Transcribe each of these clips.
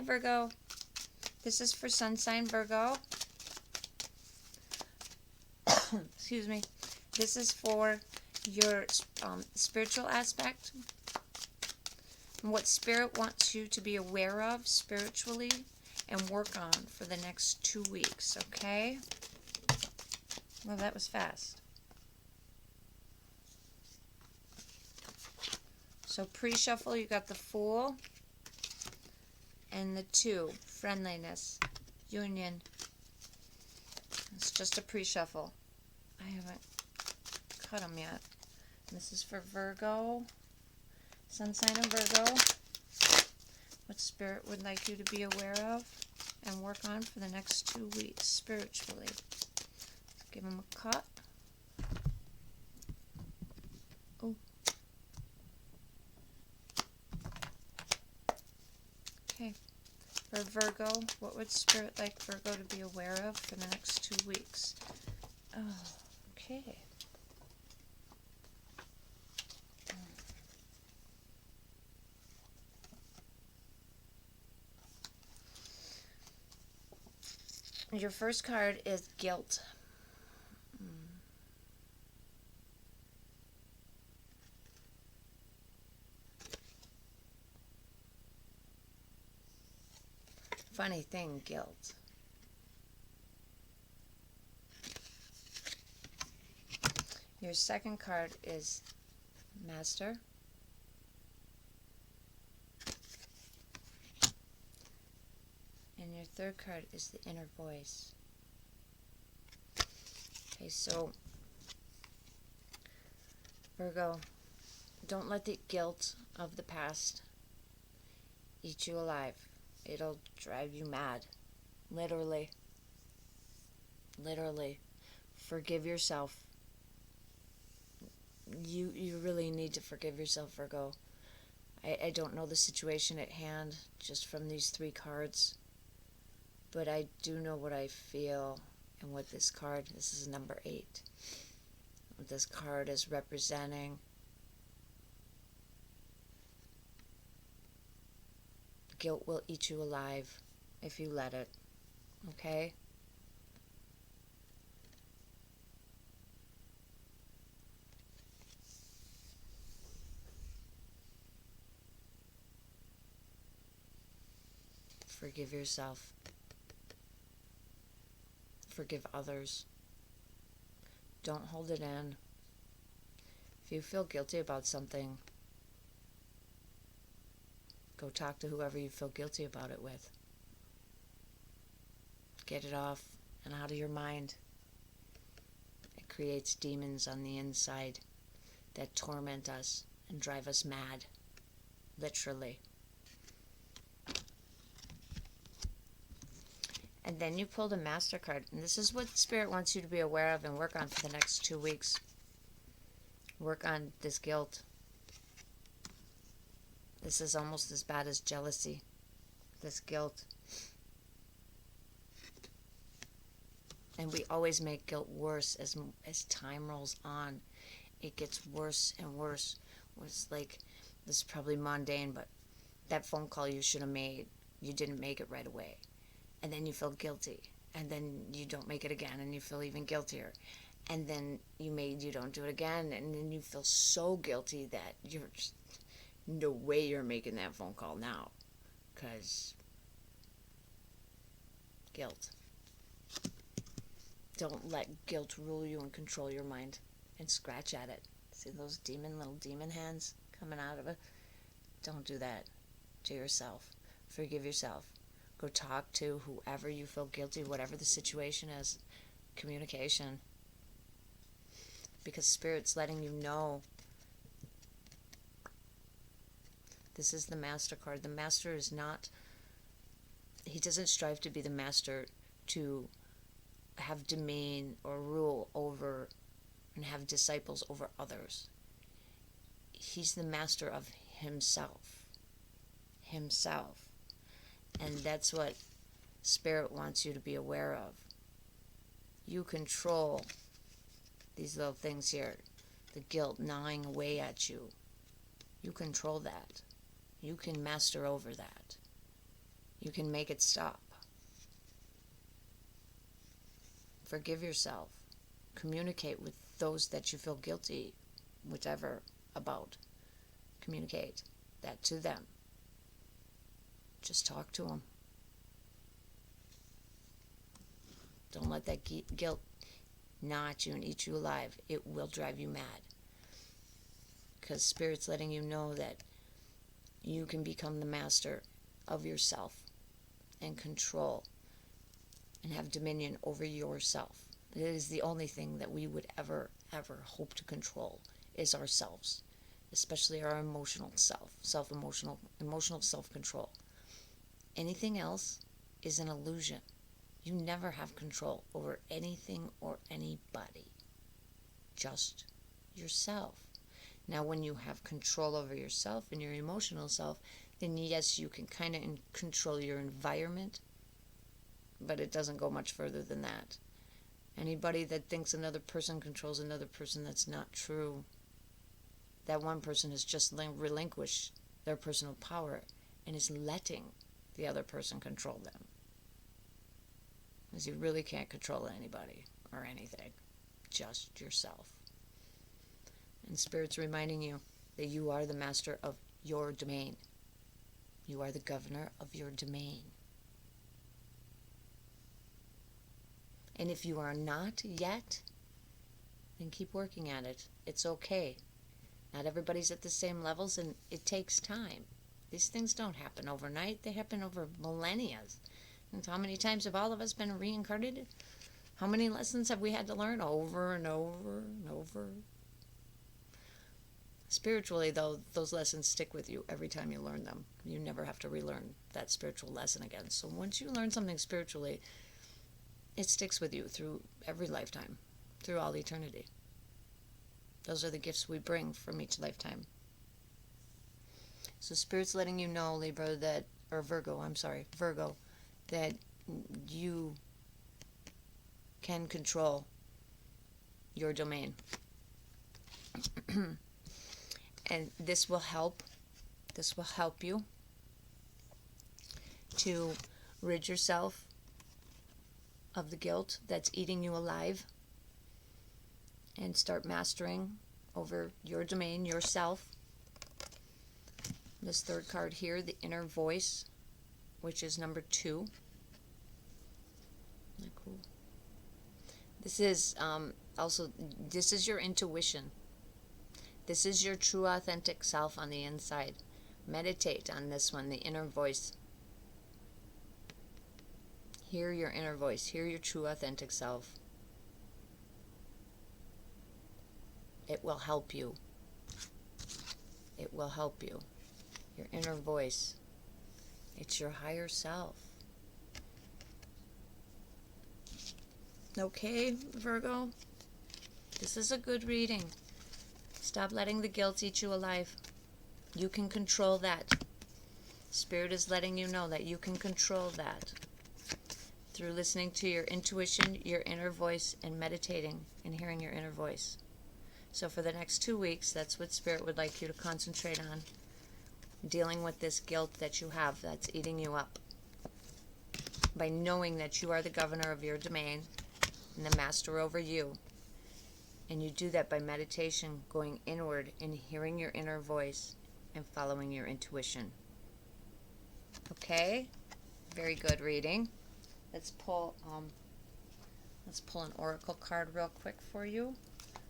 Hi Virgo. This is for Sun sign Virgo. Excuse me. This is for your spiritual aspect. And what Spirit wants you to be aware of spiritually and work on for the next 2 weeks, okay? Well, that was fast. So pre-shuffle, you got the Fool and the 2, friendliness, union. It's just a pre-shuffle. I haven't cut them yet. And this is for Virgo, Sun sign of Virgo. What Spirit would like you to be aware of and work on for the next 2 weeks spiritually. Give them a cut. Oh. Okay. For Virgo, what would Spirit like Virgo to be aware of for the next 2 weeks? Oh, okay. Your first card is guilt. Funny thing, guilt. Your second card is Master. And your third card is the Inner Voice. Okay, so Virgo, don't let the guilt of the past eat you alive. It'll drive you mad. Literally. Literally. Forgive yourself. You really need to forgive yourself, Virgo. I don't know the situation at hand just from these 3 cards, but I do know what I feel and what this card, this is number 8, what this card is representing. Guilt will eat you alive if you let it, okay? Forgive yourself. Forgive others. Don't hold it in. If you feel guilty about something, go talk to whoever you feel guilty about it with. Get it off and out of your mind. It creates demons on the inside that torment us and drive us mad. Literally. And then you pulled a Master card. And this is what Spirit wants you to be aware of and work on for the next 2 weeks. Work on this guilt. This is almost as bad as jealousy. This guilt. And we always make guilt worse as time rolls on. It gets worse and worse. It's like, this is probably mundane, but that phone call you should have made, you didn't make it right away. And then you feel guilty. And then you don't make it again, and you feel even guiltier. And then you don't do it again, and then you feel so guilty that you're just, no way you're making that phone call now. Because guilt. Don't let guilt rule you and control your mind. And scratch at it. See those little demon hands coming out of it? Don't do that to yourself. Forgive yourself. Go talk to whoever you feel guilty, whatever the situation is. Communication. Because Spirit's letting you know. This is the Master card. The Master is not, he doesn't strive to be the Master to have domain or rule over and have disciples over others. He's the Master of himself. Himself. And that's what Spirit wants you to be aware of. You control these little things here. The guilt gnawing away at you. You control that. You can master over that. You can make it stop. Forgive yourself. Communicate with those that you feel guilty, whatever, about. Communicate that to them. Just talk to them. Don't let that guilt gnaw at you and eat you alive. It will drive you mad. Because Spirit's letting you know that you can become the master of yourself and control and have dominion over yourself. It is the only thing that we would ever hope to control is ourselves, especially our emotional emotional self-control. Anything else is an illusion. You never have control over anything or anybody, just yourself. Now, when you have control over yourself and your emotional self, then yes, you can kind of control your environment, but it doesn't go much further than that. Anybody that thinks another person controls another person, that's not true. That one person has just relinquished their personal power and is letting the other person control them. Because you really can't control anybody or anything, just yourself. And Spirit's reminding you that you are the master of your domain. You are the governor of your domain. And if you are not yet, then keep working at it. It's okay. Not everybody's at the same levels, and it takes time. These things don't happen overnight. They happen over millennia. And how many times have all of us been reincarnated? How many lessons have we had to learn over and over and over? Spiritually, though, those lessons stick with you every time you learn them. You never have to relearn that spiritual lesson again. So once you learn something spiritually, it sticks with you through every lifetime, through all eternity. Those are the gifts we bring from each lifetime. So Spirit's letting you know, Libra, Virgo, that you can control your domain. And this will help you to rid yourself of the guilt that's eating you alive and start mastering over your domain, yourself. This third card here, the inner voice, which is number 2. Cool. This is this is your intuition. This is your true authentic self on the inside. Meditate on this one, the inner voice. Hear your inner voice. Hear your true authentic self. It will help you. It will help you. Your inner voice. It's your higher self. Okay, Virgo? This is a good reading. Stop letting the guilt eat you alive. You can control that. Spirit is letting you know that you can control that through listening to your intuition, your inner voice, and meditating and hearing your inner voice. So for the next 2 weeks, that's what Spirit would like you to concentrate on. Dealing with this guilt that you have that's eating you up. By knowing that you are the governor of your domain and the master over you. And you do that by meditation, going inward and hearing your inner voice and following your intuition. Okay? Very good reading. Let's pull an oracle card real quick for you.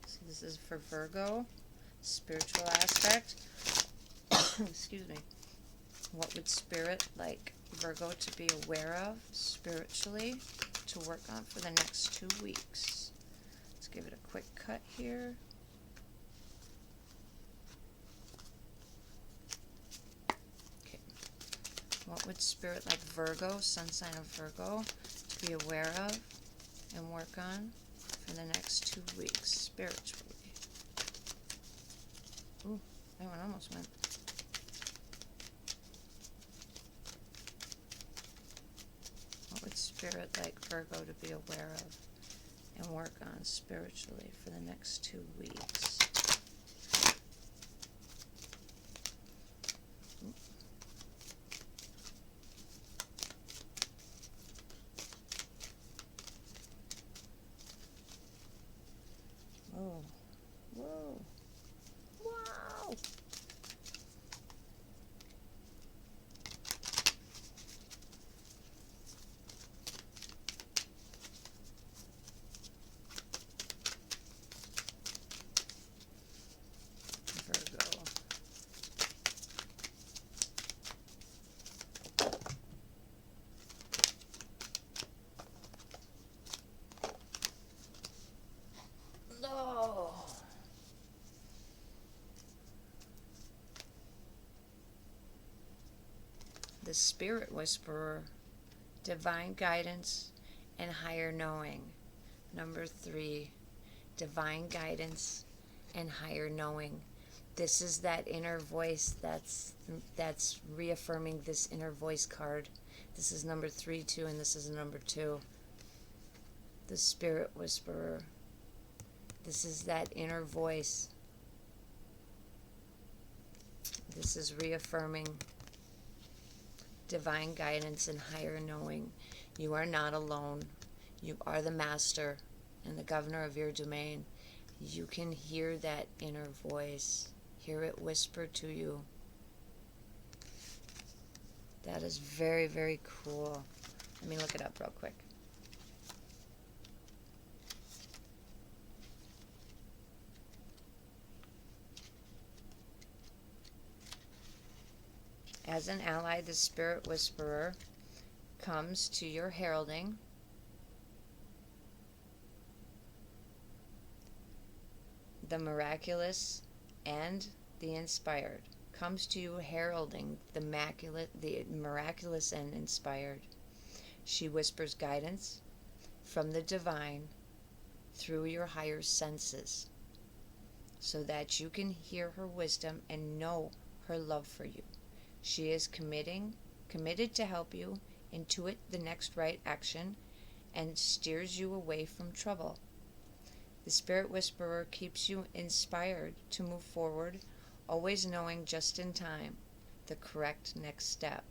So this is for Virgo, spiritual aspect. Excuse me. What would Spirit like Virgo to be aware of spiritually to work on for the next 2 weeks? Let's give it a quick cut here. Okay. What would Spirit like Virgo, sun sign of Virgo, to be aware of and work on for the next 2 weeks spiritually? Ooh, that one almost went. What would Spirit like Virgo to be aware of and work on spiritually for the next 2 weeks? the Spirit Whisperer, divine guidance and higher knowing. Number 3, divine guidance and higher knowing. This is that inner voice that's reaffirming this inner voice card. This is number 3 too, and this is number 2. The Spirit Whisperer. This is that inner voice. This is reaffirming divine guidance and higher knowing. You are not alone. You are the master and the governor of your domain. You can hear that inner voice. Hear it whisper to you. That is very, very cool. Let me look it up real quick. As an ally, the Spirit Whisperer comes to your heralding. The miraculous and the inspired comes to you heralding the miraculous and inspired. She whispers guidance from the divine through your higher senses so that you can hear her wisdom and know her love for you. She is committed to help you intuit the next right action and steers you away from trouble. The Spirit Whisperer keeps you inspired to move forward, always knowing just in time the correct next step.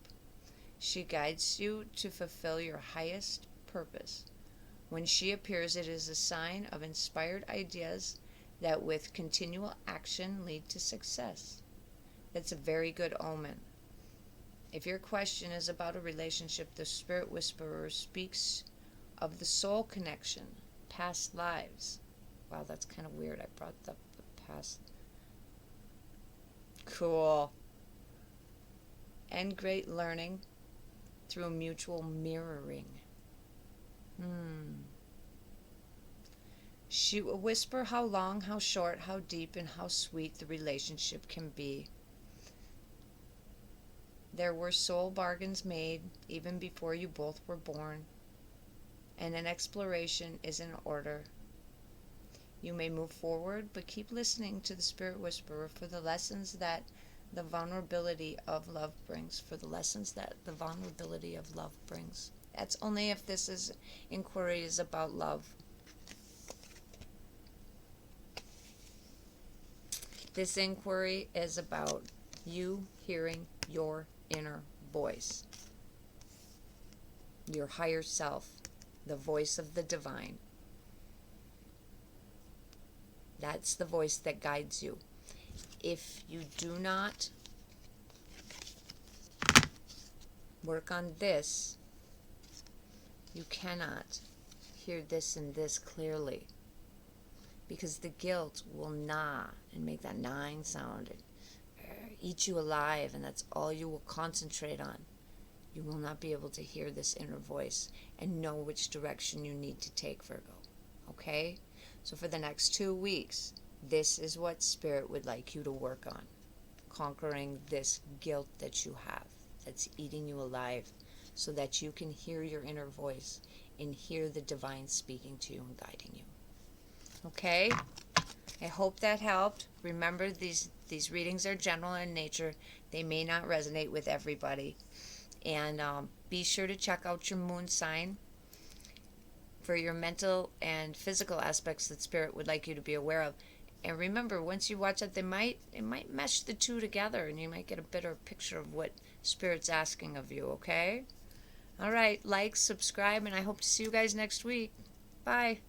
She guides you to fulfill your highest purpose. When she appears, it is a sign of inspired ideas that with continual action lead to success. That's a very good omen. If your question is about a relationship, the Spirit Whisperer speaks of the soul connection, past lives. Wow, that's kind of weird. I brought up the past. Cool. And great learning through mutual mirroring. She will whisper how long, how short, how deep, and how sweet the relationship can be. There were soul bargains made even before you both were born, and an exploration is in order. You may move forward, but keep listening to the Spirit Whisperer for the lessons that the vulnerability of love brings. That's only if this inquiry is about love. This inquiry is about you hearing your inner voice, your higher self, the voice of the divine. That's the voice that guides you. If you do not work on this, you cannot hear this and this clearly, because the guilt will gnaw and make that gnawing sound and eat you alive, and that's all you will concentrate on. You will not be able to hear this inner voice and know which direction you need to take, Virgo. Okay? So for the next 2 weeks, this is what Spirit would like you to work on. Conquering this guilt that you have, that's eating you alive, so that you can hear your inner voice and hear the divine speaking to you and guiding you. Okay? I hope that helped. Remember, these readings are general in nature. They may not resonate with everybody. And be sure to check out your moon sign for your mental and physical aspects that Spirit would like you to be aware of. And remember, once you watch it, it might mesh the two together, and you might get a better picture of what Spirit's asking of you, okay? All right, like, subscribe, and I hope to see you guys next week. Bye.